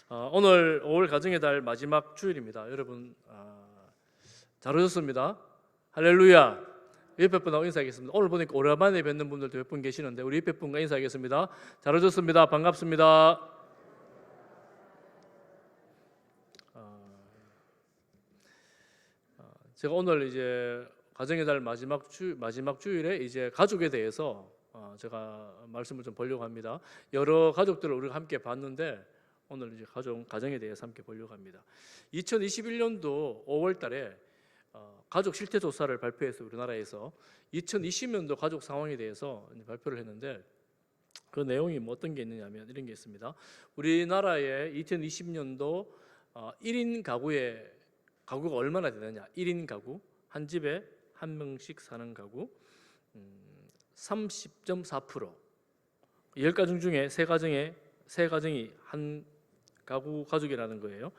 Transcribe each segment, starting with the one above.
오늘 5월 가정의 달 마지막 주일입니다. 여러분 잘 오셨습니다. 할렐루야. 옆에 분하고 인사하겠습니다. 오늘 보니까 오랜만에 뵙는 분들도 몇 분 계시는데 우리 옆에 분과 인사하겠습니다. 잘 오셨습니다. 반갑습니다. 제가 오늘 이제 가정의 달 마지막 주일에 이제 가족에 대해서 제가 말씀을 좀 보려고 합니다. 여러 가족들을 우리가 함께 봤는데 오늘 이제 가정에 대해서 함께 보려고 합니다. 2021년도 5월 달에 가족 실태 조사를 발표해서 우리나라에서 2020년도 가족 상황에 대해서 발표를 했는데 그 내용이 뭐 어떤 게 있느냐면 이런 게 있습니다. 우리나라의 2020년도 1인 가구가 얼마나 되느냐. 1인 가구, 한 집에 한 명씩 사는 가구 30.4%. 10가정 중에 3가정이 한 가족이라는 거예요.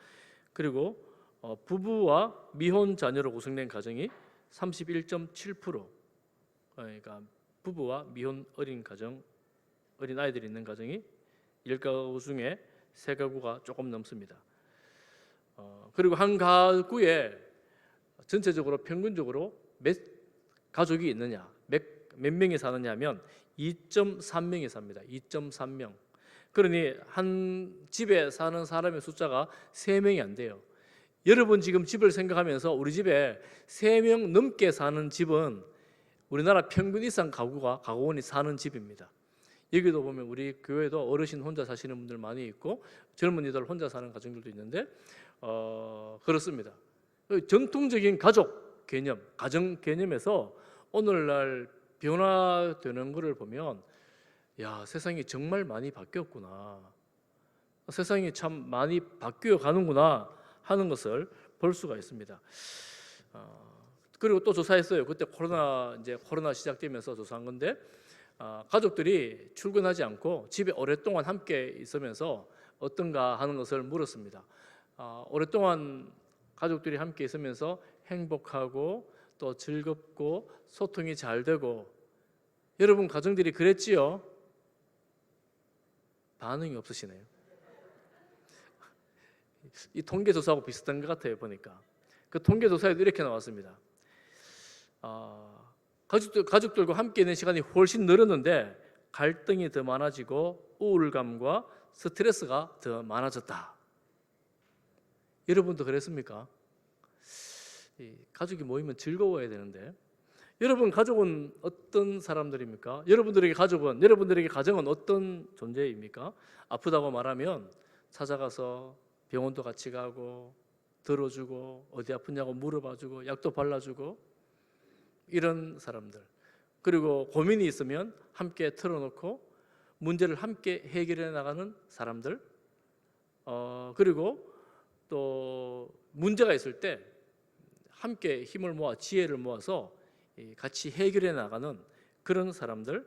그리고 부부와 미혼 자녀로 구성된 가정이 31.7%. 그러니까 부부와 미혼 어린 아이들이 있는 가정이 10가구 중에 3가구가 조금 넘습니다. 그리고 한 가구에 전체적으로 평균적으로 몇 가족이 있느냐, 몇 명이 사느냐 하면 2.3명이 삽니다. 2.3명. 그러니 한 집에 사는 사람의 숫자가 3명이 안 돼요. 여러분 지금 집을 생각하면서 우리 집에 3명 넘게 사는 집은 우리나라 평균 이상 가구원이 사는 집입니다. 여기도 보면 우리 교회도 어르신 혼자 사시는 분들 많이 있고 젊은이들 혼자 사는 가정들도 있는데 그렇습니다. 전통적인 가족 개념, 가정 개념에서 오늘날 변화되는 것을 보면 세상이 정말 많이 바뀌었구나. 세상이 참 많이 바뀌어 가는구나 하는 것을 볼 수가 있습니다. 그리고 또 조사했어요. 그때 코로나 시작되면서 조사한 건데 가족들이 출근하지 않고 집에 오랫동안 함께 있으면서 어떤가 하는 것을 물었습니다. 오랫동안 가족들이 함께 있으면서 행복하고 또 즐겁고 소통이 잘 되고 여러분 가정들이 그랬지요? 반응이 없으시네요. 이 통계조사하고 비슷한 것 같아요. 보니까 그 통계조사에도 이렇게 나왔습니다. 가족들과 함께 있는 시간이 훨씬 늘었는데 갈등이 더 많아지고 우울감과 스트레스가 더 많아졌다. 여러분도 그랬습니까? 가족이 모이면 즐거워야 되는데 여러분 가족은 어떤 사람들입니까? 여러분들에게 가정은 어떤 존재입니까? 아프다고 말하면 찾아가서 병원도 같이 가고 들어주고 어디 아프냐고 물어봐주고 약도 발라주고 이런 사람들. 그리고 고민이 있으면 함께 털어놓고 문제를 함께 해결해 나가는 사람들. 그리고 또 문제가 있을 때 함께 힘을 모아 지혜를 모아서 같이 해결해 나가는 그런 사람들.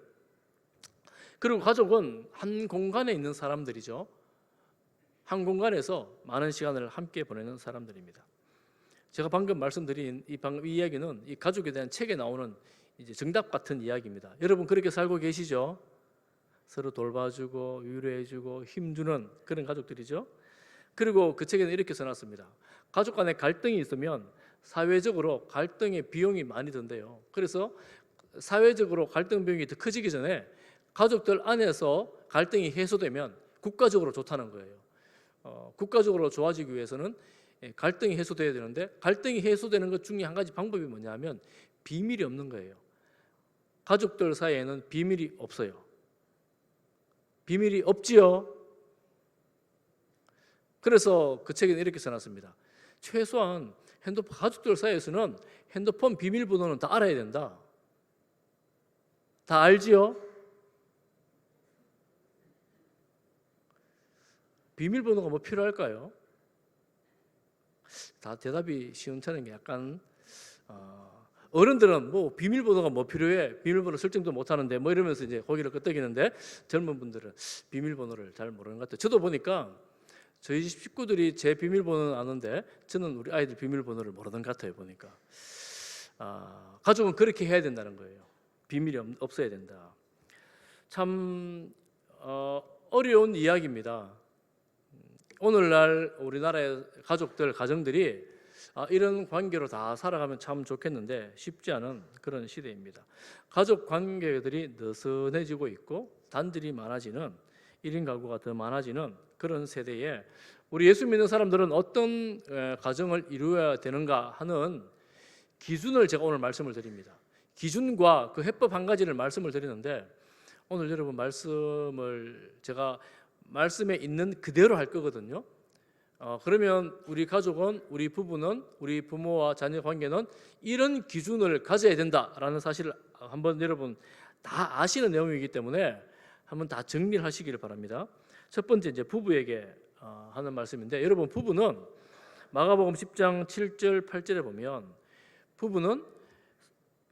그리고 가족은 한 공간에 있는 사람들이죠. 한 공간에서 많은 시간을 함께 보내는 사람들입니다. 제가 방금 말씀드린 이 이야기는 이 가족에 대한 책에 나오는 이제 정답 같은 이야기입니다. 여러분 그렇게 살고 계시죠? 서로 돌봐주고 위로해주고 힘주는 그런 가족들이죠. 그리고 그 책에는 이렇게 써놨습니다. 가족 간에 갈등이 있으면 사회적으로 갈등의 비용이 많이 든대요. 그래서 사회적으로 갈등 비용이 더 커지기 전에 가족들 안에서 갈등이 해소되면 국가적으로 좋다는 거예요. 국가적으로 좋아지기 위해서는 갈등이 해소돼야 되는데 갈등이 해소되는 것 중에 한 가지 방법이 뭐냐면 비밀이 없는 거예요. 가족들 사이에는 비밀이 없어요. 비밀이 없지요. 그래서 그 책에는 이렇게 써놨습니다. 최소한 가족들 사이에서는 핸드폰 비밀번호는 다 알아야 된다. 다 알지요? 비밀번호가 뭐 필요할까요? 다 대답이 시원찮은 게 약간 어른들은 뭐 비밀번호가 뭐 필요해? 비밀번호 설정도 못하는데 뭐 이러면서 이제 고개를 끄덕이는데 젊은 분들은 비밀번호를 잘 모르는 것 같아요. 저도 보니까 저희 집 식구들이 제 비밀번호는 아는데 저는 우리 아이들 비밀번호를 모르는 것 같아요. 보니까 가족은 그렇게 해야 된다는 거예요. 비밀이 없어야 된다. 참 어려운 이야기입니다. 오늘날 우리나라의 가족들, 가정들이 이런 관계로 다 살아가면 참 좋겠는데 쉽지 않은 그런 시대입니다. 가족 관계들이 느슨해지고 있고 단절이 많아지는 1인 가구가 더 많아지는 그런 세대에 우리 예수 믿는 사람들은 어떤 가정을 이루어야 되는가 하는 기준을 제가 오늘 말씀을 드립니다. 기준과 그 해법 한 가지를 말씀을 드리는데 오늘 여러분 말씀을 제가 말씀에 있는 그대로 할 거거든요. 그러면 우리 가족은, 우리 부부는, 우리 부모와 자녀 관계는 이런 기준을 가져야 된다라는 사실을 한번 여러분 다 아시는 내용이기 때문에 한번 다 정리를 하시기를 바랍니다. 첫 번째 이제 부부에게 하는 말씀인데 여러분 부부는 마가복음 10장 7절 8절에 보면 부부는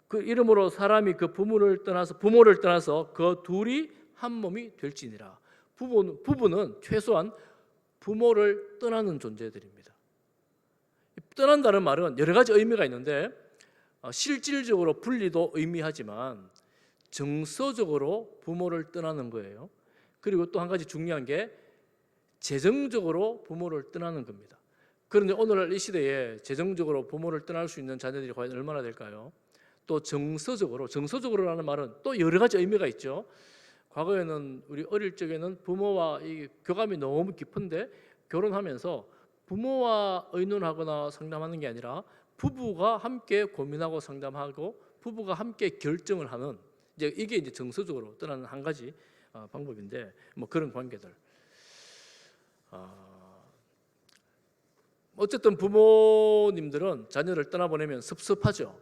그 이름으로 사람이 그 부모를 떠나서 그 둘이 한 몸이 될지니라. 부부는 최소한 부모를 떠나는 존재들입니다. 떠난다는 말은 여러 가지 의미가 있는데 실질적으로 분리도 의미하지만 정서적으로 부모를 떠나는 거예요. 그리고 또 한 가지 중요한 게 재정적으로 부모를 떠나는 겁니다. 그런데 오늘날 이 시대에 재정적으로 부모를 떠날 수 있는 자녀들이 과연 얼마나 될까요? 또 정서적으로라는 말은 또 여러 가지 의미가 있죠. 과거에는 우리 어릴 적에는 부모와 이 교감이 너무 깊은데 결혼하면서 부모와 의논하거나 상담하는 게 아니라 부부가 함께 고민하고 상담하고 부부가 함께 결정을 하는 이게 이제 정서적으로 떠나는 한 가지 방법인데 뭐 그런 관계들. 어쨌든 부모님들은 자녀를 떠나보내면 섭섭하죠.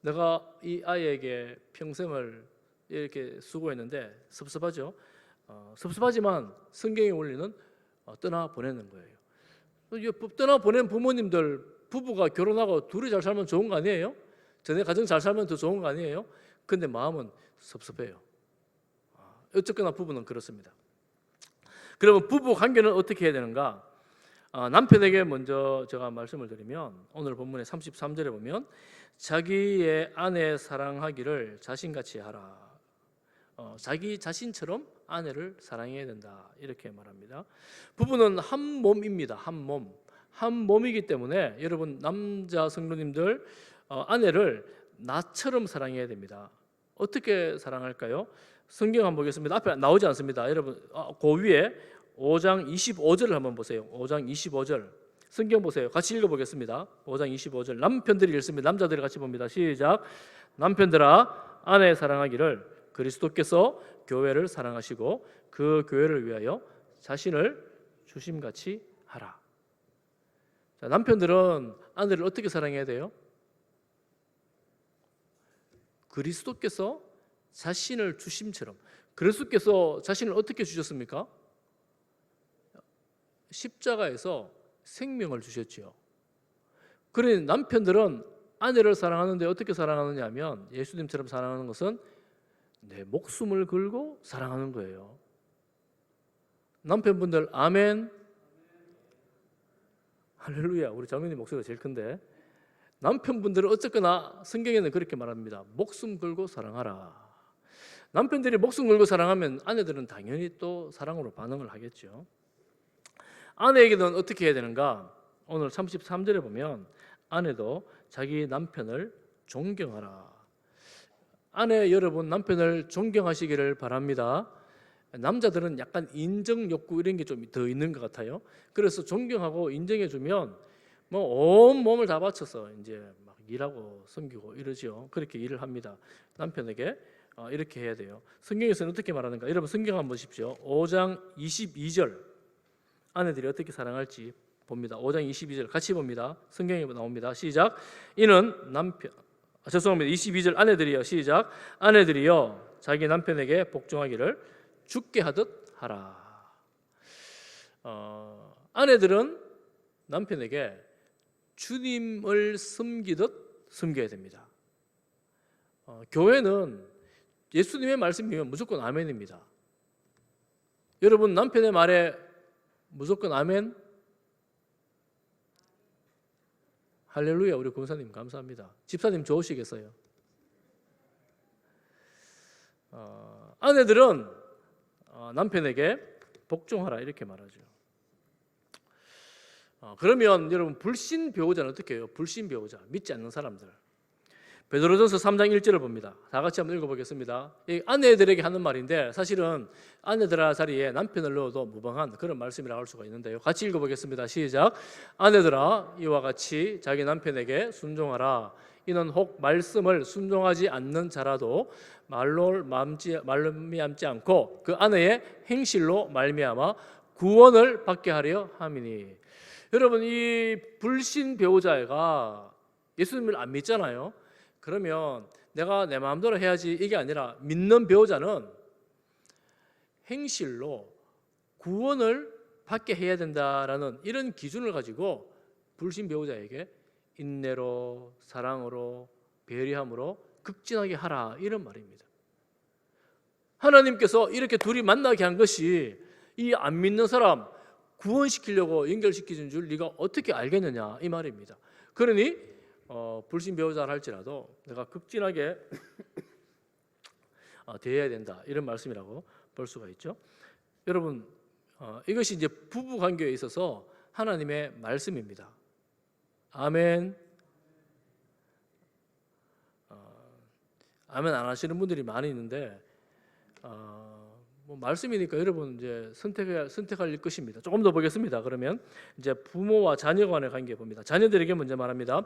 내가 이 아이에게 평생을 이렇게 수고했는데 섭섭하죠. 섭섭하지만 성경의 원리는 떠나보내는 거예요. 떠나보낸 부모님들 부부가 결혼하고 둘이 잘 살면 좋은 거 아니에요? 전에 가정 잘 살면 더 좋은 거 아니에요? 근데 마음은 섭섭해요. 어쨌거나 부부는 그렇습니다. 그러면 부부 관계는 어떻게 해야 되는가? 남편에게 먼저 제가 말씀을 드리면 오늘 본문의 33절에 보면 자기의 아내 사랑하기를 자신같이 하라. 자기 자신처럼 아내를 사랑해야 된다 이렇게 말합니다. 부부는 한 몸입니다. 한 몸이기 때문에 여러분 남자 성도님들 아내를 나처럼 사랑해야 됩니다. 어떻게 사랑할까요? 성경 한번 보겠습니다. 앞에 나오지 않습니다. 여러분 그 위에 5장 25절을 한번 보세요. 5장 25절 성경 보세요. 같이 읽어보겠습니다. 5장 25절 남편들이 읽습니다. 남자들이 같이 봅니다. 시작. 남편들아 아내 사랑하기를 그리스도께서 교회를 사랑하시고 그 교회를 위하여 자신을 주심같이 하라. 자, 남편들은 아내를 어떻게 사랑해야 돼요? 그리스도께서 자신을 주심처럼. 그리스도께서 자신을 어떻게 주셨습니까? 십자가에서 생명을 주셨지요. 그러니 남편들은 아내를 사랑하는데 어떻게 사랑하느냐 하면 예수님처럼 사랑하는 것은 내 목숨을 걸고 사랑하는 거예요. 남편분들 아멘. 할렐루야. 우리 장로님 목소리가 제일 큰데 남편분들은 어쨌거나 성경에는 그렇게 말합니다. 목숨 걸고 사랑하라. 남편들이 목숨 걸고 사랑하면 아내들은 당연히 또 사랑으로 반응을 하겠죠. 아내에게는 어떻게 해야 되는가? 오늘 33절에 보면 아내도 자기 남편을 존경하라. 아내 여러분 남편을 존경하시기를 바랍니다. 남자들은 약간 인정 욕구 이런 게 좀 더 있는 것 같아요. 그래서 존경하고 인정해주면 뭐 온 몸을 다 바쳐서 이제 막 일하고 섬기고 이러죠. 그렇게 일을 합니다. 남편에게 이렇게 해야 돼요. 성경에서는 어떻게 말하는가? 여러분 성경 한번 보십시오. 5장 22절 아내들이 어떻게 사랑할지 봅니다. 5장 22절 같이 봅니다. 성경에 나옵니다. 시작. 이는 22절 아내들이여 시작. 아내들이여 자기 남편에게 복종하기를 죽게 하듯 하라. 아내들은 남편에게 주님을 섬기듯 섬겨야 됩니다. 교회는 예수님의 말씀이면 무조건 아멘입니다. 여러분 남편의 말에 무조건 아멘? 할렐루야. 우리 권사님 감사합니다. 집사님 좋으시겠어요? 아내들은 남편에게 복종하라 이렇게 말하죠. 그러면 여러분 불신 배우자는 어떻게 해요? 불신 배우자, 믿지 않는 사람들. 베드로전서 3장 1절을 봅니다. 다 같이 한번 읽어보겠습니다. 이 아내들에게 하는 말인데 사실은 아내들아 자리에 남편을 넣어도 무방한 그런 말씀이라고 할 수가 있는데요. 같이 읽어보겠습니다. 시작. 아내들아 이와 같이 자기 남편에게 순종하라. 이는 혹 말씀을 순종하지 않는 자라도 말로 말미암지 않고 그 아내의 행실로 말미암아 구원을 받게 하려 함이니. 여러분 이 불신 배우자가 예수님을 안 믿잖아요. 그러면 내가 내 마음대로 해야지 이게 아니라 믿는 배우자는 행실로 구원을 받게 해야 된다라는 이런 기준을 가지고 불신 배우자에게 인내로 사랑으로 배려함으로 극진하게 하라 이런 말입니다. 하나님께서 이렇게 둘이 만나게 한 것이 이 안 믿는 사람 구원시키려고 연결시키는 줄 네가 어떻게 알겠느냐 이 말입니다. 그러니 불신 배우자를 할지라도 내가 극진하게 대해야 된다 이런 말씀이라고 볼 수가 있죠. 여러분 이것이 이제 부부 관계에 있어서 하나님의 말씀입니다. 아멘. 아멘 안 하시는 분들이 많이 있는데 뭐 말씀이니까 여러분 이제 선택할 것입니다. 조금 더 보겠습니다. 그러면 이제 부모와 자녀 간의 관계 봅니다. 자녀들에게 먼저 말합니다.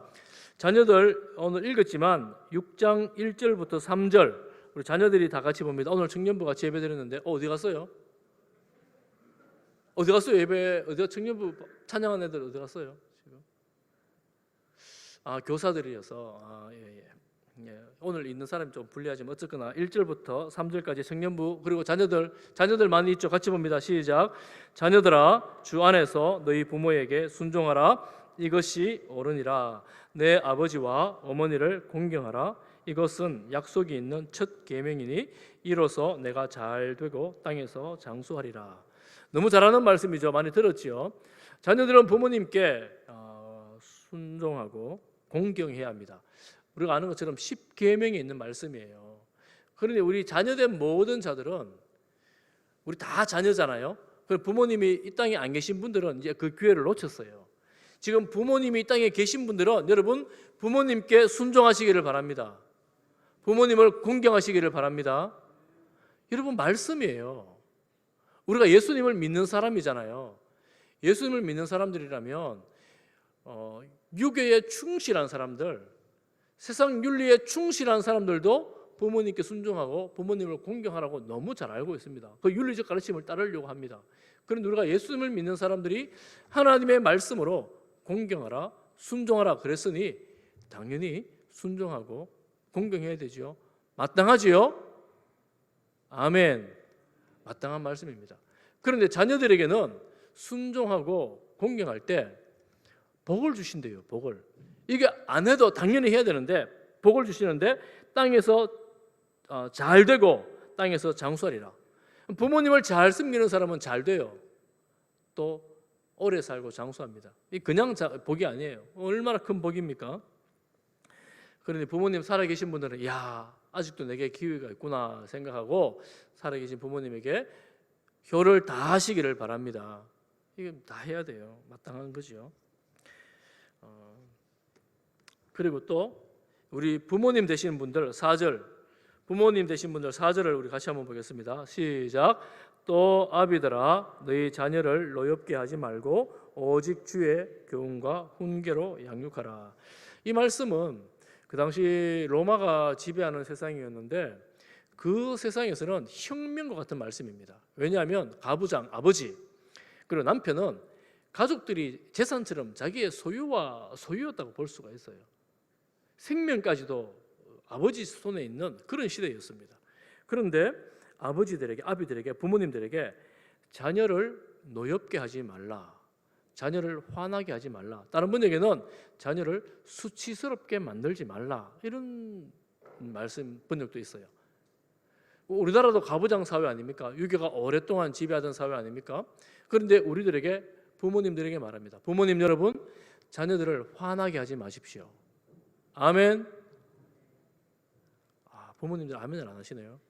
자녀들 오늘 읽었지만 6장 1절부터 3절 우리 자녀들이 다 같이 봅니다. 오늘 청년부 같이 예배 드렸는데 어디 갔어요? 어디 갔어요? 예배 어디가 청년부 찬양한 애들 어디 갔어요? 지금 교사들이어서 예. 오늘 있는 사람이 좀 불리하지만 어쨌거나 1절부터 3절까지 청년부 그리고 자녀들 많이 있죠. 같이 봅니다. 시작. 자녀들아 주 안에서 너희 부모에게 순종하라. 이것이 옳으니라. 내 아버지와 어머니를 공경하라. 이것은 약속이 있는 첫 계명이니 이로써 내가 잘 되고 땅에서 장수하리라. 너무 잘하는 말씀이죠. 많이 들었지요. 자녀들은 부모님께 순종하고 공경해야 합니다. 우리가 아는 것처럼 10계명에 있는 말씀이에요. 그런데 우리 자녀된 모든 자들은 우리 다 자녀잖아요. 부모님이 이 땅에 안 계신 분들은 이제 그 기회를 놓쳤어요. 지금 부모님이 이 땅에 계신 분들은 여러분 부모님께 순종하시기를 바랍니다. 부모님을 공경하시기를 바랍니다. 여러분 말씀이에요. 우리가 예수님을 믿는 사람이잖아요. 예수님을 믿는 사람들이라면 유교에 충실한 사람들 세상 윤리에 충실한 사람들도 부모님께 순종하고 부모님을 공경하라고 너무 잘 알고 있습니다. 그 윤리적 가르침을 따르려고 합니다. 그런데 우리가 예수님을 믿는 사람들이 하나님의 말씀으로 공경하라, 순종하라 그랬으니 당연히 순종하고 공경해야 되지요. 마땅하지요? 아멘. 마땅한 말씀입니다. 그런데 자녀들에게는 순종하고 공경할 때 복을 주신대요. 복을. 이게 안 해도 당연히 해야 되는데 복을 주시는데 땅에서 잘 되고 땅에서 장수하리라. 부모님을 잘 섬기는 사람은 잘 돼요. 또 오래 살고 장수합니다. 이 그냥 복이 아니에요. 얼마나 큰 복입니까? 그런데 부모님 살아계신 분들은 야 아직도 내게 기회가 있구나 생각하고 살아계신 부모님에게 효를 다 하시기를 바랍니다. 이게 다 해야 돼요. 마땅한 거죠. 그리고 또 우리 부모님 되시는 분들 4절 부모님 되신 분들 4절을 우리 같이 한번 보겠습니다. 시작. 또 아비들아 너희 자녀를 노엽게 하지 말고 오직 주의 교훈과 훈계로 양육하라. 이 말씀은 그 당시 로마가 지배하는 세상이었는데 그 세상에서는 혁명과 같은 말씀입니다. 왜냐하면 가부장 아버지 그리고 남편은 가족들이 재산처럼 자기의 소유였다고 볼 수가 있어요. 생명까지도 아버지 손에 있는 그런 시대였습니다. 그런데 아비들에게 부모님들에게 자녀를 노엽게 하지 말라. 자녀를 화나게 하지 말라. 다른 번역에는 자녀를 수치스럽게 만들지 말라. 이런 말씀 번역도 있어요. 우리나라도 가부장 사회 아닙니까? 유교가 오랫동안 지배하던 사회 아닙니까? 그런데 우리들에게 부모님들에게 말합니다. 부모님 여러분, 자녀들을 화나게 하지 마십시오. 아멘. 부모님들 아멘을 안 하시네요.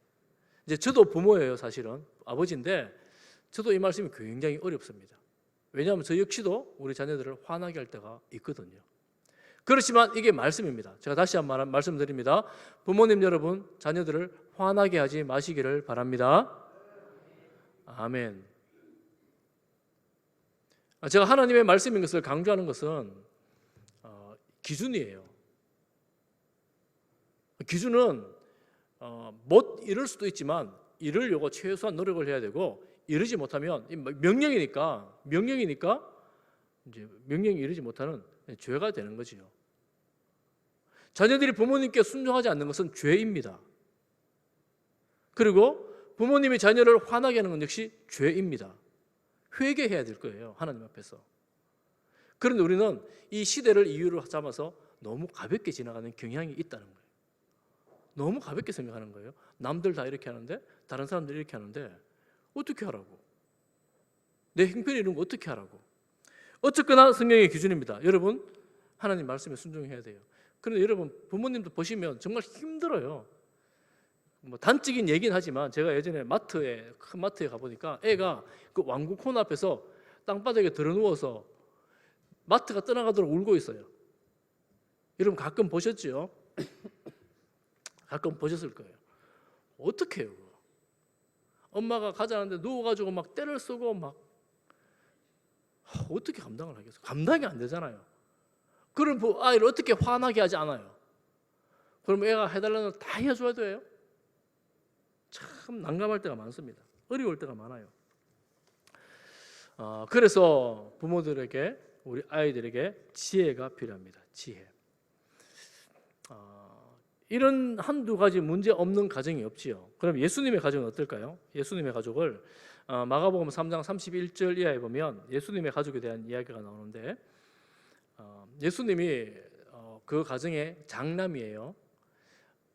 이제 저도 부모예요, 사실은 아버지인데 저도 이 말씀이 굉장히 어렵습니다. 왜냐하면 저 역시도 우리 자녀들을 화나게 할 때가 있거든요. 그렇지만 이게 말씀입니다. 제가 다시 한번 말씀드립니다. 부모님 여러분, 자녀들을 화나게 하지 마시기를 바랍니다. 아멘. 제가 하나님의 말씀인 것을 강조하는 것은 기준이에요. 기준은 못 이룰 수도 있지만 이루려고 최소한 노력을 해야 되고, 이루지 못하면 명령이니까 이제 명령이 이루지 못하는 죄가 되는 거지요. 자녀들이 부모님께 순종하지 않는 것은 죄입니다. 그리고 부모님이 자녀를 화나게 하는 건 역시 죄입니다. 회개해야 될 거예요, 하나님 앞에서. 그런데 우리는 이 시대를 이유로 삼아서 너무 가볍게 지나가는 경향이 있다는 거예요. 너무 가볍게 생각하는 거예요. 남들 다 이렇게 하는데, 다른 사람들이 이렇게 하는데 어떻게 하라고? 내 형편이 이런 거 어떻게 하라고? 어쨌거나 성경의 기준입니다. 여러분, 하나님 말씀에 순종해야 돼요. 그런데 여러분, 부모님도 보시면 정말 힘들어요. 뭐 단적인 얘기는 하지만 제가 예전에 큰 마트에 가보니까 애가 그 왕국 코너 앞에서 땅바닥에 들어누워서 마트가 떠나가도록 울고 있어요. 여러분 가끔 보셨죠? 가끔 보셨을 거예요. 어떻게 해요? 엄마가 가자는데 누워가지고 막 때를 쓰고 막 어떻게 감당을 하겠어요? 감당이 안 되잖아요. 그럼 아이를 어떻게 화나게 하지 않아요? 그럼 애가 해달라는 걸 다 해줘야 돼요? 참 난감할 때가 많습니다. 어려울 때가 많아요. 그래서 부모들에게, 우리 아이들에게 지혜가 필요합니다. 지혜. 이런 한두 가지 문제 없는 가정이 없지요. 그럼 예수님의 가정은 어떨까요? 예수님의 가족을 마가복음 3장 31절 이하에 보면 예수님의 가족에 대한 이야기가 나오는데, 예수님이 그 가정의 장남이에요.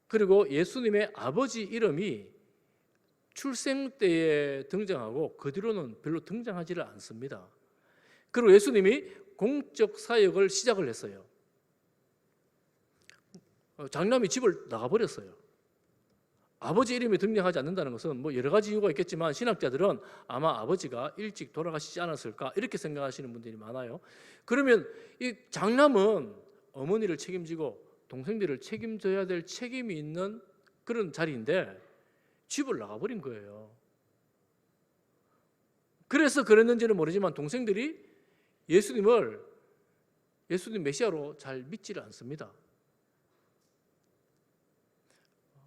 그리고 예수님의 아버지 이름이 출생 때에 등장하고 그 뒤로는 별로 등장하지를 않습니다. 그리고 예수님이 공적 사역을 시작을 했어요. 장남이 집을 나가버렸어요. 아버지 이름이 등장하지 않는다는 것은 뭐 여러 가지 이유가 있겠지만, 신학자들은 아마 아버지가 일찍 돌아가시지 않았을까 이렇게 생각하시는 분들이 많아요. 그러면 이 장남은 어머니를 책임지고 동생들을 책임져야 될 책임이 있는 그런 자리인데 집을 나가버린 거예요. 그래서 그랬는지는 모르지만 동생들이 예수님 메시아로 잘 믿지를 않습니다.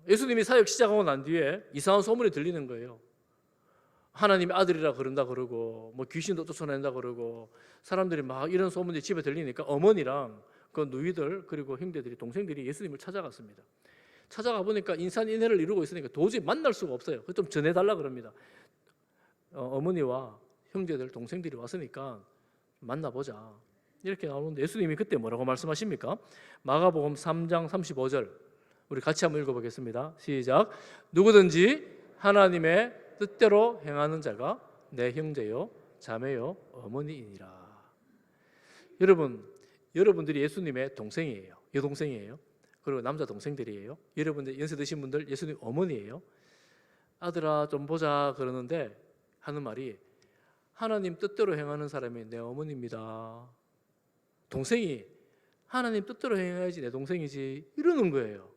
예수님이 사역 시작하고 난 뒤에 이상한 소문이 들리는 거예요. 하나님의 아들이라 그런다 그러고, 뭐 귀신도 쫓아낸다 그러고, 사람들이 막 이런 소문이 집에 들리니까 어머니랑 그 누이들 그리고 형제들이, 동생들이 예수님을 찾아갔습니다. 찾아가 보니까 인산인해를 이루고 있으니까 도저히 만날 수가 없어요. 좀 전해달라 그럽니다. 어머니와 형제들, 동생들이 왔으니까 만나보자 이렇게 나오는데, 예수님이 그때 뭐라고 말씀하십니까? 마가복음 3장 35절 우리 같이 한번 읽어보겠습니다. 시작. 누구든지 하나님의 뜻대로 행하는 자가 내 형제요 자매요 어머니이니라. 여러분들이 예수님의 동생이에요. 여동생이에요. 그리고 남자 동생들이에요. 여러분들 연세 드신 분들 예수님 어머니예요. 아들아 좀 보자 그러는데 하는 말이, 하나님 뜻대로 행하는 사람이 내 어머니입니다. 동생이 하나님 뜻대로 행해야지 내 동생이지 이러는 거예요.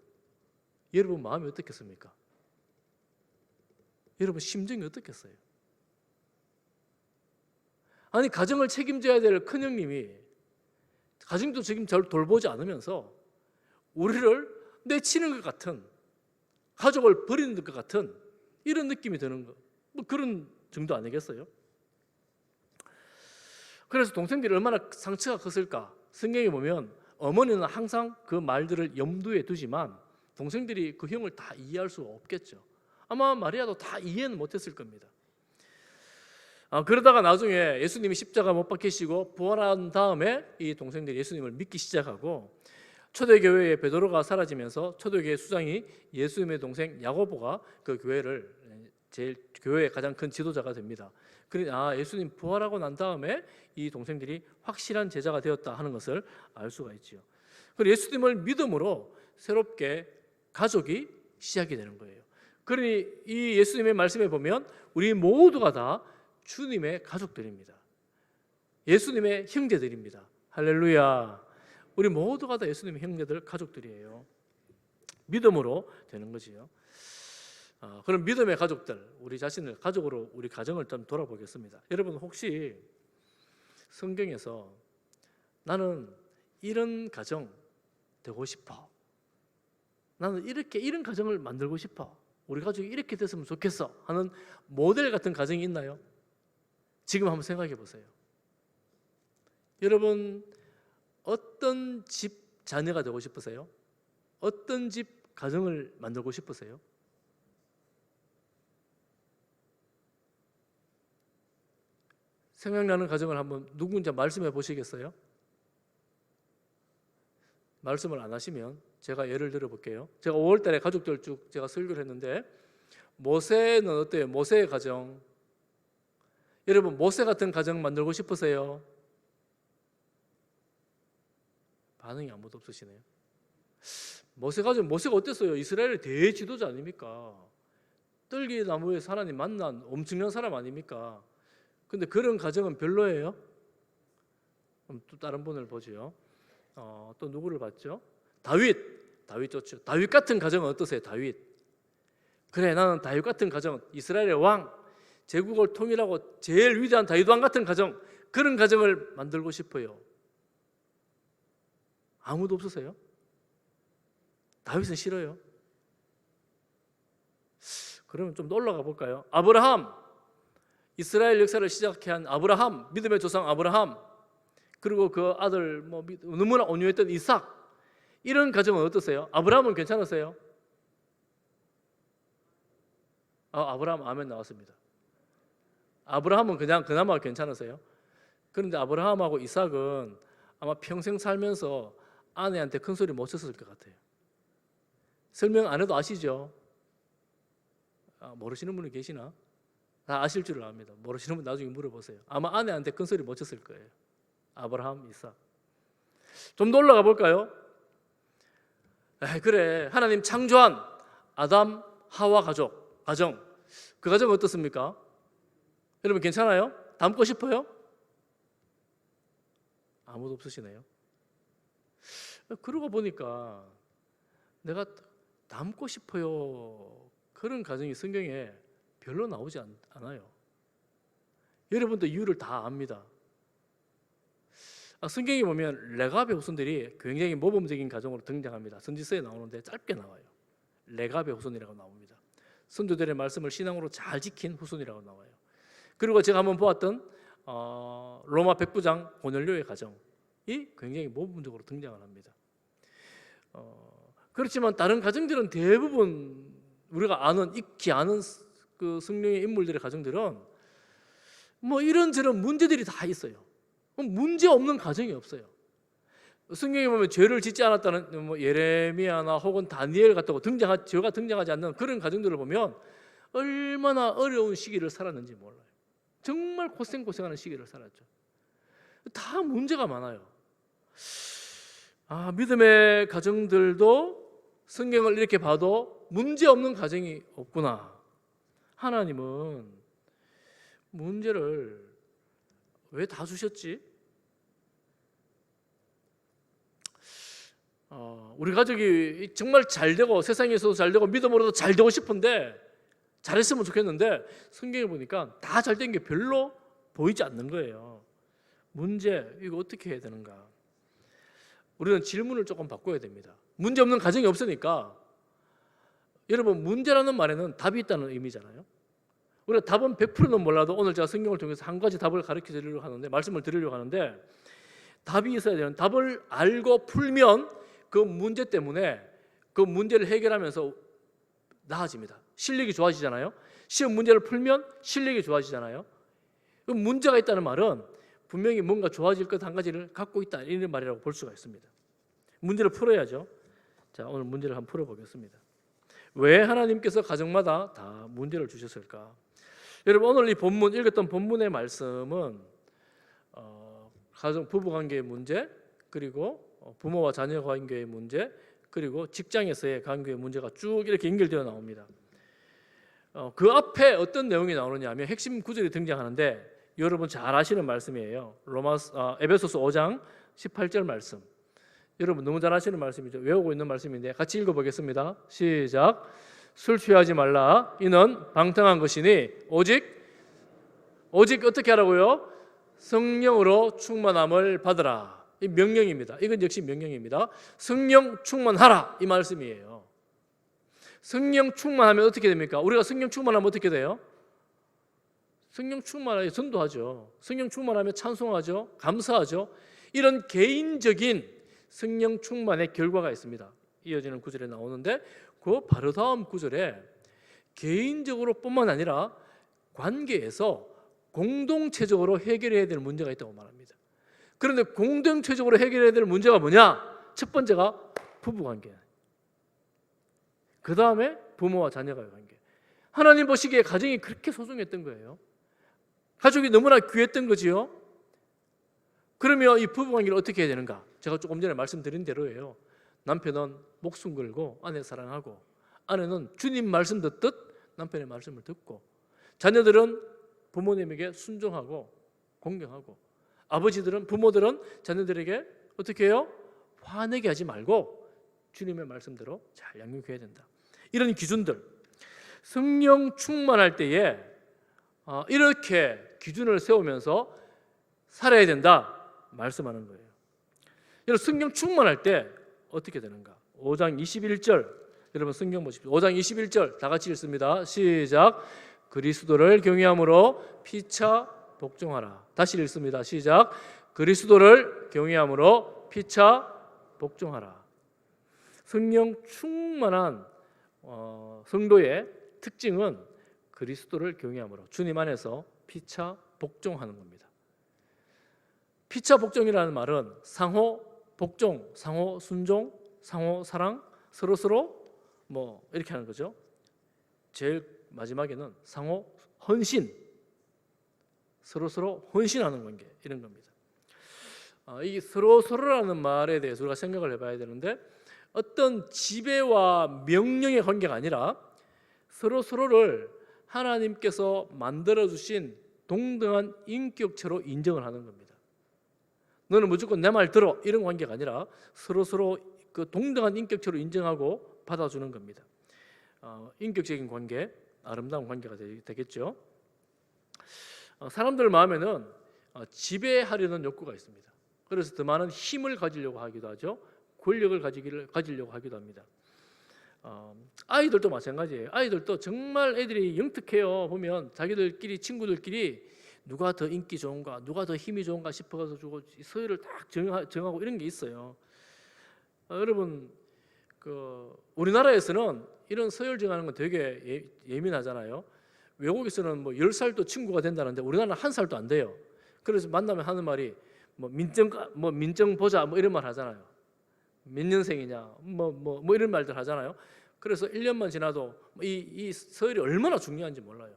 여러분 마음이 어떻겠습니까? 여러분 심정이 어떻겠어요? 아니 가정을 책임져야 될 큰형님이 가정도 지금 잘 돌보지 않으면서 우리를 내치는 것 같은, 가족을 버리는 것 같은 이런 느낌이 드는 거, 뭐 그런 정도 아니겠어요? 그래서 동생들이 얼마나 상처가 컸을까? 성경에 보면 어머니는 항상 그 말들을 염두에 두지만 동생들이 그 형을 다 이해할 수가 없겠죠. 아마 마리아도 다 이해는 못했을 겁니다. 그러다가 나중에 예수님이 십자가 못 박히시고 부활한 다음에 이 동생들이 예수님을 믿기 시작하고, 초대교회의 베드로가 사라지면서 초대교회 수장이 예수님의 동생 야고보가 그 교회를 제일 교회의 가장 큰 지도자가 됩니다. 그러니 예수님 부활하고 난 다음에 이 동생들이 확실한 제자가 되었다 하는 것을 알 수가 있죠. 그리고 예수님을 믿음으로 새롭게 가족이 시작이 되는 거예요. 그러니 이 예수님의 말씀에 보면 우리 모두가 다 주님의 가족들입니다. 예수님의 형제들입니다. 할렐루야. 우리 모두가 다 예수님의 형제들, 가족들이에요. 믿음으로 되는 거지요. 그럼 믿음의 가족들, 우리 자신을 가족으로 우리 가정을 좀 돌아보겠습니다. 여러분 혹시 성경에서 나는 이런 가정 되고 싶어, 나는 이런 가정을 만들고 싶어, 우리 가족이 이렇게 됐으면 좋겠어 하는 모델 같은 가정이 있나요? 지금 한번 생각해 보세요. 여러분 어떤 집 자녀가 되고 싶으세요? 어떤 집 가정을 만들고 싶으세요? 생각나는 가정을 한번 누군지 말씀해 보시겠어요? 말씀을 안 하시면 제가 예를 들어 볼게요. 제가 5월 달에 가족들 쭉 제가 설교를 했는데 모세는 어때요? 모세의 가정. 여러분 모세 같은 가정 만들고 싶으세요? 반응이 아무도 없으시네요. 모세 가정, 모세가 어땠어요? 이스라엘의 대지도자 아닙니까? 떨기나무에서 하나님 만난 엄청난 사람 아닙니까? 근데 그런 가정은 별로예요? 그럼 또 다른 분을 보죠. 또 누구를 봤죠? 다윗 좋죠. 다윗 같은 가정은 어떠세요? 다윗. 그래, 나는 다윗 같은 가정, 이스라엘의 왕, 제국을 통일하고 제일 위대한 다윗 왕 같은 가정, 그런 가정을 만들고 싶어요. 아무도 없으세요? 다윗은 싫어요. 그러면 좀 더 올라가 볼까요? 아브라함, 이스라엘 역사를 시작해 한 아브라함, 믿음의 조상 아브라함, 그리고 그 아들 너무나 온유했던 이삭, 이런 가정은 어떠세요? 아브라함은 괜찮으세요? 아브라함 아멘 나왔습니다. 아브라함은 그냥 그나마 괜찮으세요? 그런데 아브라함하고 이삭은 아마 평생 살면서 아내한테 큰 소리 못 쳤을 것 같아요. 설명 안 해도 아시죠? 모르시는 분이 계시나? 다 아실 줄 압니다. 모르시는 분 나중에 물어보세요. 아마 아내한테 큰 소리 못 쳤을 거예요. 아브라함, 이삭. 좀 더 올라가 볼까요? 그래, 하나님 창조한 아담, 하와 가정, 그 가정 어떻습니까? 여러분 괜찮아요? 닮고 싶어요? 아무도 없으시네요. 그러고 보니까 내가 닮고 싶어요, 그런 가정이 성경에 별로 나오지 않아요. 여러분도 이유를 다 압니다. 성경에 보면 레갑의 후손들이 굉장히 모범적인 가정으로 등장합니다. 선지서에 나오는데 짧게 나와요. 레갑의 후손이라고 나옵니다. 선조들의 말씀을 신앙으로 잘 지킨 후손이라고 나와요. 그리고 제가 한번 보았던 로마 백부장 고넬료의 가정이 굉장히 모범적으로 등장을 합니다. 그렇지만 다른 가정들은 대부분 우리가 익히 아는 그 성령의 인물들의 가정들은 이런저런 문제들이 다 있어요. 문제 없는 가정이 없어요. 성경에 보면 죄를 짓지 않았다는 예레미야나 혹은 다니엘 같다고 죄가 등장하지 않는 그런 가정들을 보면 얼마나 어려운 시기를 살았는지 몰라요. 정말 고생하는 시기를 살았죠. 다 문제가 많아요. 믿음의 가정들도 성경을 이렇게 봐도 문제 없는 가정이 없구나. 하나님은 문제를 왜 다 주셨지? 우리 가족이 정말 잘 되고 세상에서도 잘 되고 믿음으로도 잘 되고 싶은데, 잘했으면 좋겠는데 성경에 보니까 다 잘 된 게 별로 보이지 않는 거예요. 문제, 이거 어떻게 해야 되는가? 우리는 질문을 조금 바꿔야 됩니다. 문제 없는 가정이 없으니까, 여러분 문제라는 말에는 답이 있다는 의미잖아요. 우리가 답은 100%는 몰라도 오늘 제가 성경을 통해서 한 가지 답을 가르쳐 드리려고 하는데, 말씀을 드리려고 하는데, 답이 있어야 되는, 답을 알고 풀면 그 문제 때문에 그 문제를 해결하면서 나아집니다. 실력이 좋아지잖아요. 시험 문제를 풀면 실력이 좋아지잖아요. 그 문제가 있다는 말은 분명히 뭔가 좋아질 것 한 가지를 갖고 있다, 이런 말이라고 볼 수가 있습니다. 문제를 풀어야죠. 자, 오늘 문제를 한번 풀어보겠습니다. 왜 하나님께서 가정마다 다 문제를 주셨을까? 여러분 오늘 이 본문, 읽었던 본문의 말씀은 가정 부부관계의 문제, 그리고 부모와 자녀 관계의 문제, 그리고 직장에서의 관계의 문제가 쭉 이렇게 연결되어 나옵니다. 그 앞에 어떤 내용이 나오느냐 하면 핵심 구절이 등장하는데 여러분 잘 아시는 말씀이에요. 에베소서 5장 18절 말씀. 여러분 너무 잘 아시는 말씀이죠. 외우고 있는 말씀인데 같이 읽어보겠습니다. 시작. 술 취하지 말라. 이는 방탕한 것이니 오직 어떻게 하라고요? 성령으로 충만함을 받으라. 이 명령입니다. 이건 역시 명령입니다. 성령 충만하라 이 말씀이에요. 성령 충만하면 어떻게 됩니까? 우리가 성령 충만하면 어떻게 돼요? 성령 충만하면 전도하죠. 성령 충만하면 찬송하죠. 감사하죠. 이런 개인적인 성령 충만의 결과가 있습니다. 이어지는 구절에 나오는데 그 바로 다음 구절에 개인적으로 뿐만 아니라 관계에서 공동체적으로 해결해야 될 문제가 있다고 말합니다. 그런데 공동체적으로 해결해야 될 문제가 뭐냐? 첫 번째가 부부관계, 그 다음에 부모와 자녀가의 관계. 하나님 보시기에 가정이 그렇게 소중했던 거예요. 가족이 너무나 귀했던 거지요. 그러면 이 부부관계를 어떻게 해야 되는가? 제가 조금 전에 말씀드린 대로예요. 남편은 목숨 걸고 아내 사랑하고, 아내는 주님 말씀 듣듯 남편의 말씀을 듣고, 자녀들은 부모님에게 순종하고 공경하고, 부모들은 자녀들에게 어떻게 해요? 화내게 하지 말고 주님의 말씀대로 잘 양육해야 된다. 이런 기준들, 성령 충만할 때에 이렇게 기준을 세우면서 살아야 된다 말씀하는 거예요. 여러분 성령 충만할 때 어떻게 되는가? 5장 21절 여러분 성경 보십시오. 5장 21절 다 같이 읽습니다. 시작. 그리스도를 경외함으로 피차 복종하라. 다시 읽습니다. 시작. 그리스도를 경외함으로 피차 복종하라. 성령 충만한 성도의 특징은 그리스도를 경외함으로 주님 안에서 피차 복종하는 겁니다. 피차 복종이라는 말은 상호 복종, 상호 순종, 상호 사랑, 서로 이렇게 하는 거죠. 제일 마지막에는 상호 헌신, 서로 헌신하는 관계, 이런 겁니다. 이 서로라는 말에 대해서 우리가 생각을 해봐야 되는데, 어떤 지배와 명령의 관계가 아니라 서로를 하나님께서 만들어주신 동등한 인격체로 인정을 하는 겁니다. 너는 무조건 내 말 들어, 이런 관계가 아니라 서로 그 동등한 인격체로 인정하고 받아주는 겁니다. 인격적인 관계, 아름다운 관계가 되겠죠. 사람들 마음에는 지배하려는 욕구가 있습니다. 그래서 더 많은 힘을 가지려고 하기도 하죠. 권력을 가지려고 하기도 합니다. 아이들도 마찬가지예요. 아이들도 정말 애들이 영특해요. 보면 자기들끼리, 친구들끼리 누가 더 인기 좋은가, 누가 더 힘이 좋은가 싶어가지고 서열을 딱 정하고 이런 게 있어요. 여러분 우리나라에서는 이런 서열 정하는 건 되게 예민하잖아요. 외국에서는 10살도 친구가 된다는데 우리나라는 1살도 안 돼요. 그래서 만나면 하는 말이 민정 보자 이런 말 하잖아요. 몇 년생이냐 이런 말들 하잖아요. 그래서 1년만 지나도 이 서열이 얼마나 중요한지 몰라요.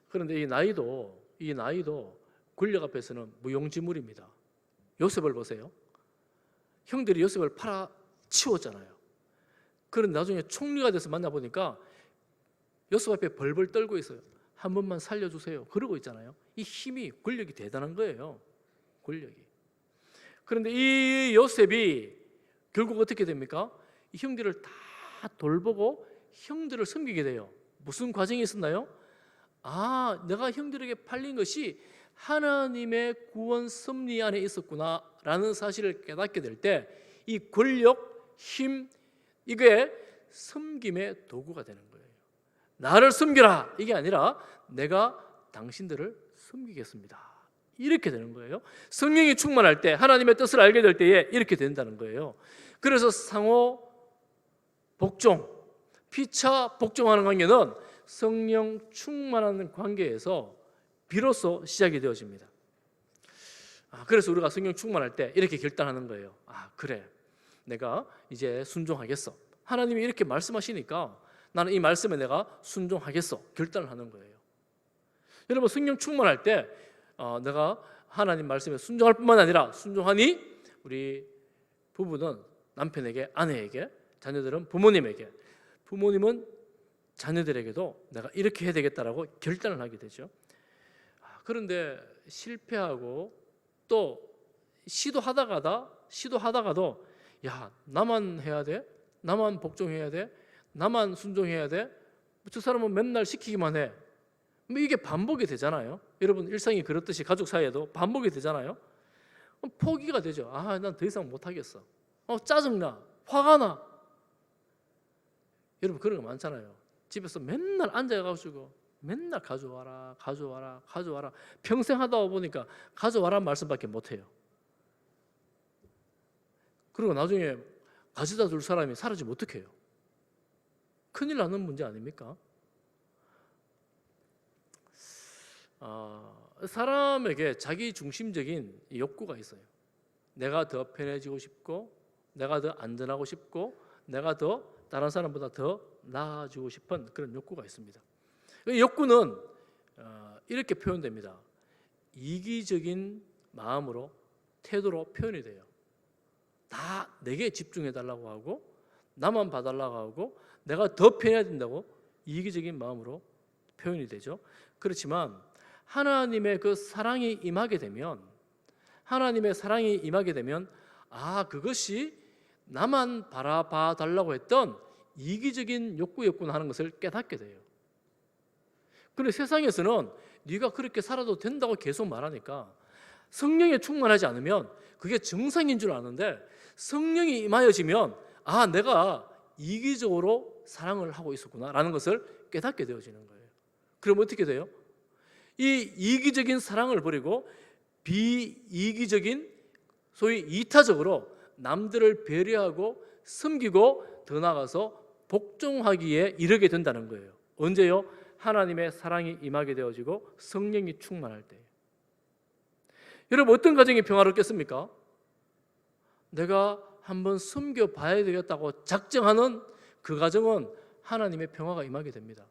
그런데 이 나이도 권력 앞에서는 무용지물입니다. 요셉을 보세요. 형들이 요셉을 팔아치웠잖아요. 그런데 나중에 총리가 돼서 만나보니까 요셉 앞에 벌벌 떨고 있어요. 한 번만 살려주세요. 그러고 있잖아요. 이 힘이, 권력이 대단한 거예요. 권력이. 그런데 이 요셉이 결국 어떻게 됩니까? 이 형들을 다 돌보고 형들을 섬기게 돼요. 무슨 과정이 있었나요? 내가 형들에게 팔린 것이 하나님의 구원 섭리 안에 있었구나 라는 사실을 깨닫게 될 때 이 권력, 힘, 이게 섬김의 도구가 되는 거예요. 나를 섬겨라 이게 아니라 내가 당신들을 섬기겠습니다. 이렇게 되는 거예요. 성령이 충만할 때, 하나님의 뜻을 알게 될 때에 이렇게 된다는 거예요. 그래서 상호 복종, 피차 복종하는 관계는 성령 충만한 관계에서 비로소 시작이 되어집니다. 그래서 우리가 성령 충만할 때 이렇게 결단하는 거예요. 그래, 내가 이제 순종하겠어. 하나님이 이렇게 말씀하시니까 나는 이 말씀에 내가 순종하겠어. 결단을 하는 거예요. 여러분 성령 충만할 때 내가 하나님 말씀에 순종할 뿐만 아니라 순종하니 우리 부부는 남편에게, 아내에게, 자녀들은 부모님에게, 부모님은 자녀들에게도 내가 이렇게 해야 되겠다라고 결단을 하게 되죠. 그런데 실패하고 또 시도하다가도 야, 나만 해야 돼? 나만 복종해야 돼? 나만 순종해야 돼? 저 사람은 맨날 시키기만 해. 뭐 이게 반복이 되잖아요. 여러분 일상이 그렇듯이 가족 사이에도 반복이 되잖아요. 포기가 되죠. 아, 난 더 이상 못하겠어. 짜증나. 화가 나. 여러분 그런 거 많잖아요. 집에서 맨날 앉아가지고 맨날 가져와라. 평생 하다 보니까 가져와라는 말씀밖에 못해요. 그리고 나중에 가져다 줄 사람이 사라지면 어떡해요? 큰일 나는 문제 아닙니까? 사람에게 자기 중심적인 욕구가 있어요. 내가 더 편해지고 싶고, 내가 더 안전하고 싶고, 내가 더 다른 사람보다 더 나아지고 싶은 그런 욕구가 있습니다. 이 욕구는 이렇게 표현됩니다. 이기적인 마음으로, 태도로 표현이 돼요. 다 내게 집중해 달라고 하고, 나만 봐달라고 하고, 내가 더 편해야 된다고 이기적인 마음으로 표현이 되죠. 그렇지만 하나님의 그 사랑이 임하게 되면, 그것이 나만 바라봐 달라고 했던 이기적인 욕구였구나 하는 것을 깨닫게 돼요. 그런데 세상에서는 네가 그렇게 살아도 된다고 계속 말하니까 성령에 충만하지 않으면 그게 정상인 줄 아는데, 성령이 임하여지면 내가 이기적으로 사랑을 하고 있었구나라는 것을 깨닫게 되어지는 거예요. 그럼 어떻게 돼요? 이 이기적인 사랑을 버리고 비이기적인, 소위 이타적으로 남들을 배려하고 섬기고 더 나아가서 복종하기에 이르게 된다는 거예요. 언제요? 하나님의 사랑이 임하게 되어지고 성령이 충만할 때. 여러분 어떤 가정이 평화롭겠습니까? 내가 한번 섬겨봐야 되겠다고 작정하는 그 가정은 하나님의 평화가 임하게 됩니다.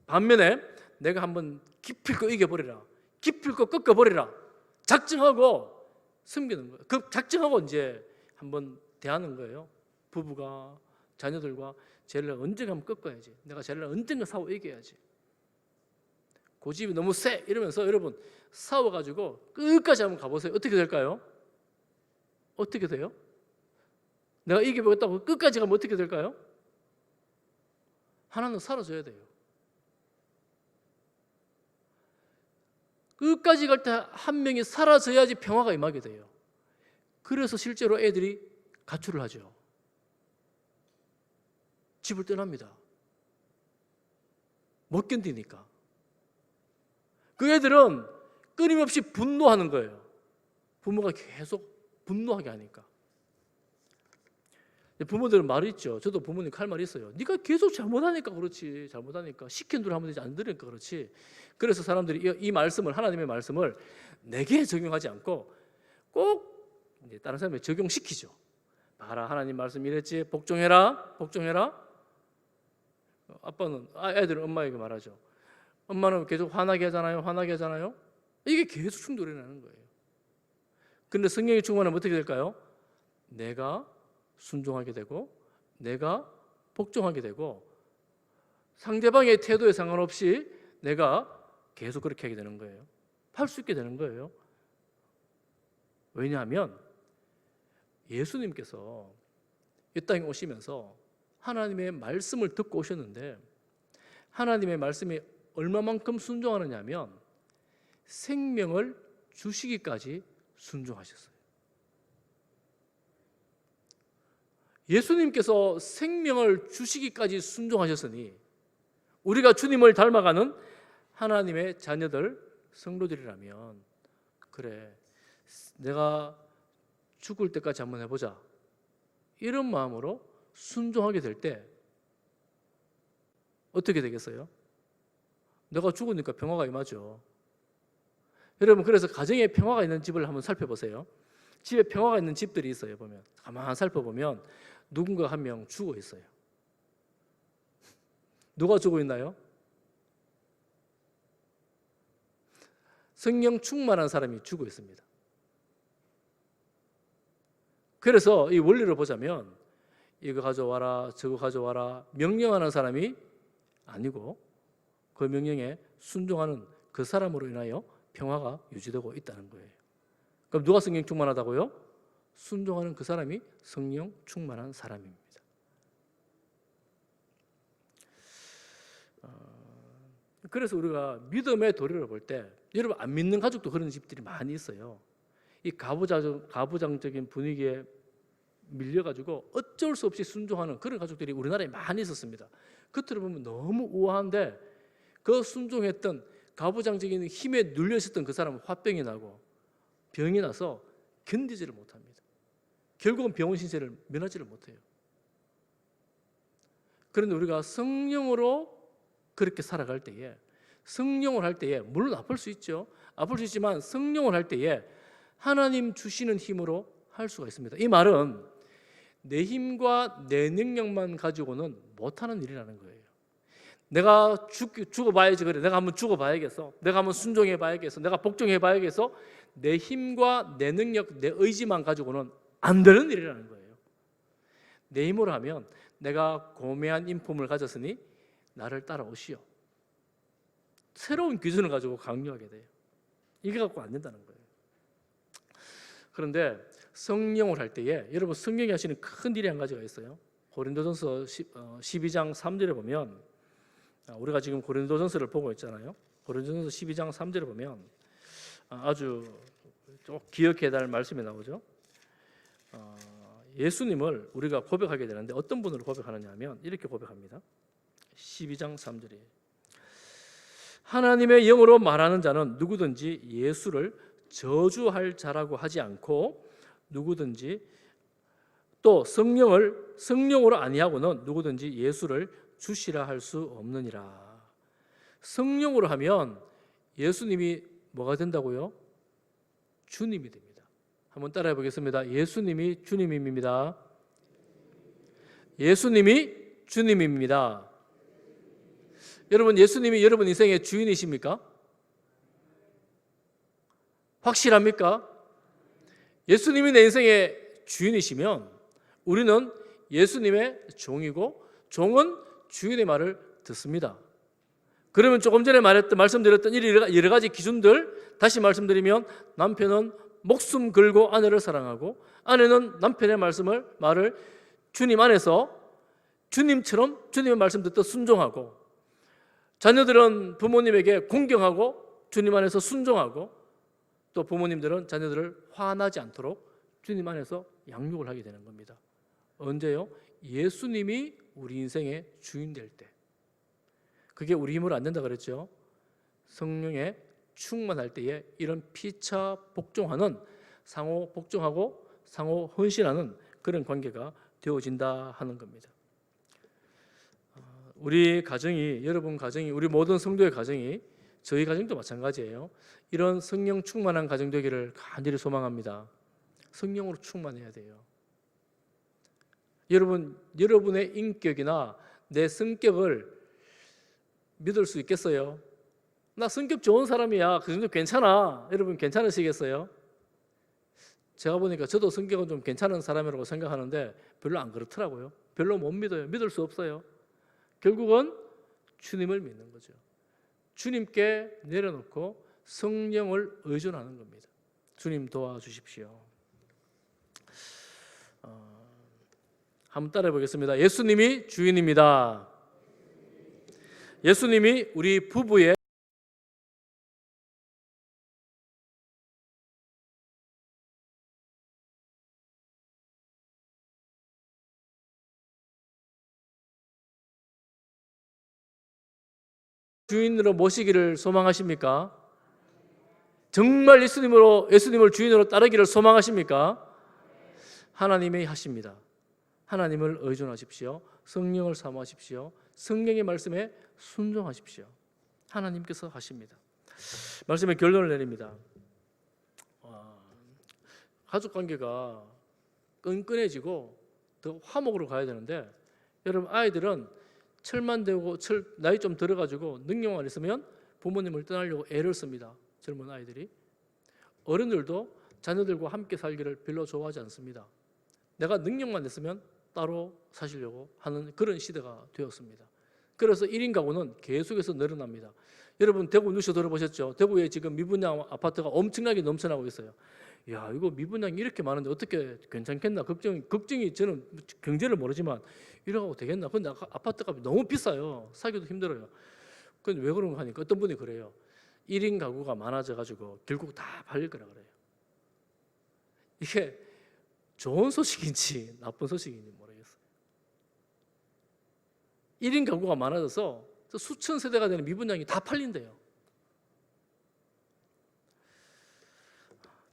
반면에 내가 한번 기필코 이겨버리라, 기필코 꺾어버리라 작정하고 섬기는 거예요. 그 작정하고 이제 한번 대하는 거예요. 부부가 자녀들과 쟤를 언젠가 한번 꺾어야지, 내가 쟤를 언젠가 싸워 이겨야지, 고집이 너무 세 이러면서 여러분 싸워가지고 끝까지 한번 가보세요. 어떻게 될까요? 어떻게 돼요? 내가 이겨보겠다고 끝까지 가면 어떻게 될까요? 하나는 사라져야 돼요. 끝까지 갈 때 한 명이 사라져야지 평화가 임하게 돼요. 그래서 실제로 애들이 가출을 하죠. 집을 떠납니다. 못 견디니까. 그 애들은 끊임없이 분노하는 거예요. 부모가 계속 분노하게 하니까. 부모들은 말이 있죠. 저도 부모님 할 말이 있어요. 네가 계속 잘못하니까 그렇지. 잘못하니까 시킨 대로 하면 되지, 안 들으니까 그렇지. 그래서 사람들이 이 말씀을, 하나님의 말씀을 내게 적용하지 않고 꼭 다른 사람에게 적용시키죠. 봐라, 하나님 말씀 이랬지. 복종해라. 아빠는 애들은 엄마에게 말하죠. 엄마는 계속 화나게 하잖아요. 이게 계속 충돌이 나는 거예요. 그런데 성령이 충만하면 어떻게 될까요? 내가 순종하게 되고, 내가 복종하게 되고, 상대방의 태도에 상관없이 내가 계속 그렇게 하게 되는 거예요. 할 수 있게 되는 거예요. 왜냐하면 예수님께서 이 땅에 오시면서 하나님의 말씀을 듣고 오셨는데, 하나님의 말씀이 얼마만큼 순종하느냐면 생명을 주시기까지 순종하셨어요. 예수님께서 생명을 주시기까지 순종하셨으니 우리가 주님을 닮아가는 하나님의 자녀들, 성도들이라면, 그래, 내가 죽을 때까지 한번 해보자, 이런 마음으로 순종하게 될 때 어떻게 되겠어요? 내가 죽으니까 평화가 임하죠. 여러분, 그래서 가정에 평화가 있는 집을 한번 살펴보세요. 집에 평화가 있는 집들이 있어요. 보면 가만히 살펴보면 누군가 한 명 죽어 있어요. 누가 죽어 있나요? 성령 충만한 사람이 죽어 있습니다. 그래서 이 원리를 보자면 이거 가져와라, 저거 가져와라 명령하는 사람이 아니고 그 명령에 순종하는 그 사람으로 인하여 평화가 유지되고 있다는 거예요. 그럼 누가 성령 충만하다고요? 순종하는 그 사람이 성령 충만한 사람입니다. 그래서 우리가 믿음의 도리를 볼 때, 여러분 안 믿는 가족도 그런 집들이 많이 있어요. 이 가부장적인 분위기에 밀려가지고 어쩔 수 없이 순종하는 그런 가족들이 우리나라에 많이 있었습니다. 겉으로 보면 너무 우아한데 그 순종했던 가부장적인 힘에 눌려 있었던 그 사람은 화병이 나고 병이 나서 견디지를 못합니다. 결국은 병원 신세를 면하지를 못해요. 그런데 우리가 성령으로 그렇게 살아갈 때에, 성령을 할 때에 물론 아플 수 있죠. 아플 수 있지만 성령을 할 때에 하나님 주시는 힘으로 할 수가 있습니다. 이 말은 내 힘과 내 능력만 가지고는 못하는 일이라는 거예요. 내가 죽어봐야지 그래. 내가 한번 죽어봐야겠어. 내가 한번 순종해봐야겠어. 내가 복종해봐야겠어. 내 힘과 내 능력, 내 의지만 가지고는 안 되는 일이라는 거예요. 내 힘으로 하면 내가 고매한 인품을 가졌으니 나를 따라오시오. 새로운 기준을 가지고 강요하게 돼요. 이게 갖고 안 된다는 거예요. 그런데 성령을 할 때에 여러분 성령이 하시는 큰 일이 한 가지가 있어요. 고린도전서 12장 3절에 보면, 우리가 지금 고린도전서를 보고 있잖아요. 고린도전서 12장 3절에 보면 아주 꼭 기억해야 할 말씀이 나오죠. 예수님을 우리가 고백하게 되는데 어떤 분으로 고백하느냐 하면 이렇게 고백합니다. 12장 3절에 하나님의 영으로 말하는 자는 누구든지 예수를 저주할 자라고 하지 않고 누구든지 또 성령으로 아니하고는 누구든지 예수를 주시라 할 수 없느니라. 성령으로 하면 예수님이 뭐가 된다고요? 주님이 됩니다. 한번 따라해 보겠습니다. 예수님이 주님입니다. 예수님이 주님입니다. 여러분, 예수님이 여러분 인생의 주인이십니까? 확실합니까? 예수님이 내 인생의 주인이시면 우리는 예수님의 종이고 종은 주인의 말을 듣습니다. 그러면 조금 전에 말씀드렸던 여러 가지 기준들 다시 말씀드리면, 남편은 목숨 걸고 아내를 사랑하고, 아내는 남편의 말을 주님 안에서 주님처럼 주님의 말씀 듣듯 순종하고, 자녀들은 부모님에게 공경하고 주님 안에서 순종하고, 또 부모님들은 자녀들을 화나지 않도록 주님 안에서 양육을 하게 되는 겁니다. 언제요? 예수님이 우리 인생의 주인 될 때. 그게 우리 힘으로 안 된다 그랬죠. 성령에 충만할 때에 이런 피차 복종하는, 상호 복종하고 상호 헌신하는 그런 관계가 되어진다 하는 겁니다. 우리 가정이, 여러분 가정이, 우리 모든 성도의 가정이, 저희 가정도 마찬가지예요. 이런 성령 충만한 가정 되기를 간절히 소망합니다. 성령으로 충만해야 돼요. 여러분의 인격이나 내 성격을 믿을 수 있겠어요? 나 성격 좋은 사람이야, 그 정도 괜찮아. 여러분 괜찮으시겠어요? 제가 보니까 저도 성격은 좀 괜찮은 사람이라고 생각하는데 별로 안 그렇더라고요. 별로 못 믿어요. 믿을 수 없어요. 결국은 주님을 믿는 거죠. 주님께 내려놓고 성령을 의존하는 겁니다. 주님 도와주십시오. 한번 따라해 보겠습니다. 예수님이 주인입니다. 예수님이 우리 부부의 주인으로 모시기를 소망하십니까? 정말 예수님을 주인으로 따르기를 소망하십니까? 하나님이 하십니다. 하나님을 의존하십시오. 성령을 사모하십시오. 성령의 말씀에 순종하십시오. 하나님께서 하십니다. 말씀에 결론을 내립니다. 가족관계가 끈끈해지고 더 화목으로 가야 되는데, 여러분 아이들은 철만 되고 나이 좀 들어가지고 능력만 있으면 부모님을 떠나려고 애를 씁니다. 젊은 아이들이. 어른들도 자녀들과 함께 살기를 별로 좋아하지 않습니다. 내가 능력만 있으면 따로 사시려고 하는 그런 시대가 되었습니다. 그래서 1인 가구는 계속해서 늘어납니다. 여러분 대구 뉴스 들어보셨죠? 대구에 지금 미분양 아파트가 엄청나게 넘쳐나고 있어요. 야, 이거 미분양이 이렇게 많은데 어떻게 괜찮겠나 걱정이 저는 경제를 모르지만 이러고 되겠나? 근데 아파트 값이 너무 비싸요. 사기도 힘들어요. 근데 왜 그런가 하니까 어떤 분이 그래요. 1인 가구가 많아져 가지고 결국 다 팔릴 거라 그래요. 이게 좋은 소식인지 나쁜 소식인지 모르겠어요. 1인 가구가 많아져서 수천 세대가 되는 미분양이 다 팔린대요.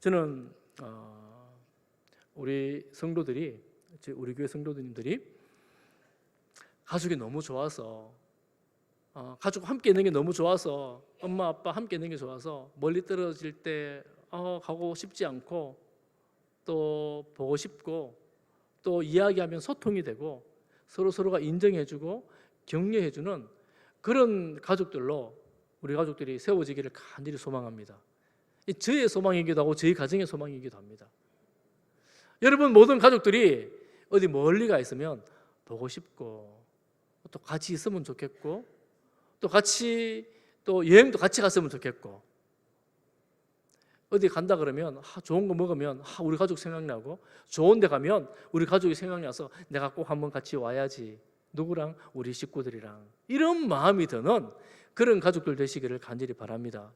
저는 우리 성도들이, 우리 교회 성도님들이 가족이 너무 좋아서, 가족 함께 있는 게 너무 좋아서, 엄마 아빠 함께 있는 게 좋아서 멀리 떨어질 때 가고 싶지 않고 또 보고 싶고 또 이야기하면 소통이 되고 서로가 인정해주고 격려해주는 그런 가족들로 우리 가족들이 세워지기를 간절히 소망합니다. 저의 소망이기도 하고 저희 가정의 소망이기도 합니다. 여러분 모든 가족들이 어디 멀리 가 있으면 보고 싶고 또 같이 있으면 좋겠고 또 같이 또 여행도 같이 갔으면 좋겠고 어디 간다 그러면 좋은 거 먹으면 우리 가족 생각나고 좋은 데 가면 우리 가족이 생각나서 내가 꼭 한번 같이 와야지. 누구랑? 우리 식구들이랑. 이런 마음이 드는 그런 가족들 되시기를 간절히 바랍니다.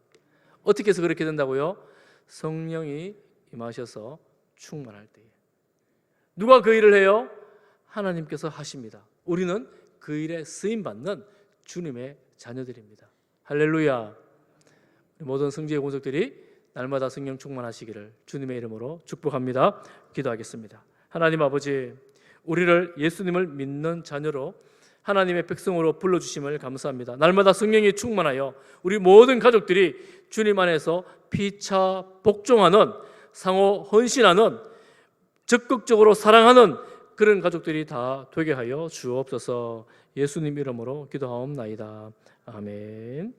어떻게 해서 그렇게 된다고요? 성령이 임하셔서 충만할 때에. 누가 그 일을 해요? 하나님께서 하십니다. 우리는 그 일에 쓰임받는 주님의 자녀들입니다. 할렐루야. 모든 성지의 공적들이 날마다 성령 충만하시기를 주님의 이름으로 축복합니다. 기도하겠습니다. 하나님 아버지, 우리를 예수님을 믿는 자녀로 하나님의 백성으로 불러주심을 감사합니다. 날마다 성령이 충만하여 우리 모든 가족들이 주님 안에서 피차 복종하는, 상호 헌신하는, 적극적으로 사랑하는 그런 가족들이 다 되게 하여 주옵소서. 예수님 이름으로 기도하옵나이다. 아멘.